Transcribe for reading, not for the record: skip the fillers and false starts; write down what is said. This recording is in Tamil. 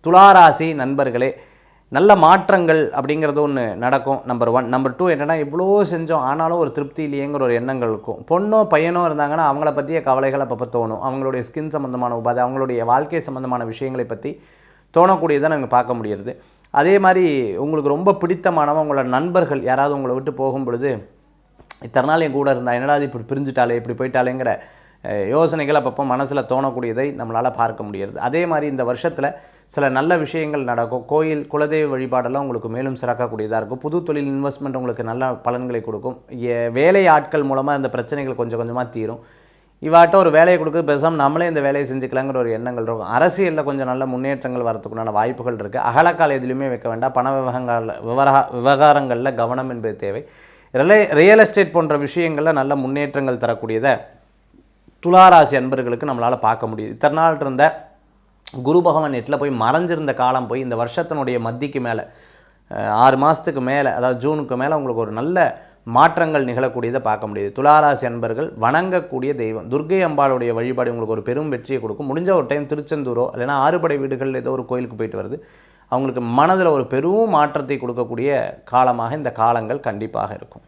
துளாராசி நண்பர்களே, நல்ல மாற்றங்கள் அப்படிங்கிறது ஒன்று நடக்கும். நம்பர் 1. நம்பர் 2 என்னென்னா, இவ்வளோ செஞ்சோம் ஆனாலும் ஒரு திருப்தி இல்லையேங்கிற ஒரு எண்ணங்கள் இருக்கும். பொண்ணோ பையனோ இருந்தாங்கன்னா அவங்கள பற்றிய கவலைகள் அப்பப்போ தோணும். அவங்களுடைய ஸ்கின் சம்மந்தமான உபாதை, அவங்களுடைய வாழ்க்கை சம்மந்தமான விஷயங்களை பற்றி தோணக்கூடியதை நாங்கள் பார்க்க முடியுது. அதே மாதிரி உங்களுக்கு ரொம்ப பிடித்தமானவங்க, உங்களோட நண்பர்கள் யாராவது உங்களை விட்டு போகும் பொழுது, இத்தனை நாள் என் கூட இருந்தால் என்னடா இப்படி பிரிஞ்சுட்டாலே, இப்படி போயிட்டாலேங்கிற யோசனைகள் அப்பப்போ மனசில் தோணக்கூடியதை நம்மளால் பார்க்க முடியாது. அதே மாதிரி இந்த வருஷத்தில் சில நல்ல விஷயங்கள் நடக்கும். கோயில் குலதெய்வ வழிபாடெல்லாம் உங்களுக்கு மேலும் சிறக்கக்கூடியதாக இருக்கும். புது தொழில் இன்வெஸ்ட்மெண்ட் உங்களுக்கு நல்ல பலன்களை கொடுக்கும். வேலை ஆட்கள் மூலமாக இந்த பிரச்சனைகள் கொஞ்சம் கொஞ்சமாக தீரும். இவாட்ட ஒரு வேலையை கொடுக்க பேசாமல் நம்மளே இந்த வேலையை செஞ்சுக்கலாங்கிற ஒரு எண்ணங்கள் இருக்கும். அரசியலில் கொஞ்சம் நல்ல முன்னேற்றங்கள் வரத்துக்குண்டான வாய்ப்புகள் இருக்குது. அகலக்கால் எதுலையுமே வைக்க வேண்டாம். பண விவகாரங்களில் கவனம் என்பது தேவை. ரியல் எஸ்டேட் போன்ற விஷயங்களில் நல்ல முன்னேற்றங்கள் தரக்கூடியதை துளாராசி அன்பர்களுக்கு நம்மளால் பார்க்க முடியுது. இத்தனை நாள் இருந்த குரு பகவான் எட்டில் போய் மறைஞ்சிருந்த காலம் போய் இந்த வருஷத்தினுடைய மத்திக்கு மேலே 6 மாதத்துக்கு மேலே, அதாவது ஜூனுக்கு மேலே உங்களுக்கு ஒரு நல்ல மாற்றங்கள் நிகழக்கூடியதை பார்க்க முடியுது. துளாராசி அன்பர்கள் வணங்கக்கூடிய தெய்வம் துர்க்கை அம்பாளுடைய வழிபாடு உங்களுக்கு ஒரு பெரும் வெற்றியை கொடுக்கும். முடிஞ்ச ஒரு டைம் திருச்செந்தூரோ இல்லைனா ஆறுபடை வீடுகள் ஏதோ ஒரு கோயிலுக்கு போயிட்டு வருது, அவங்களுக்கு மனதில் ஒரு பெரும் மாற்றத்தை கொடுக்கக்கூடிய காலமாக இந்த காலங்கள் கண்டிப்பாக இருக்கும்.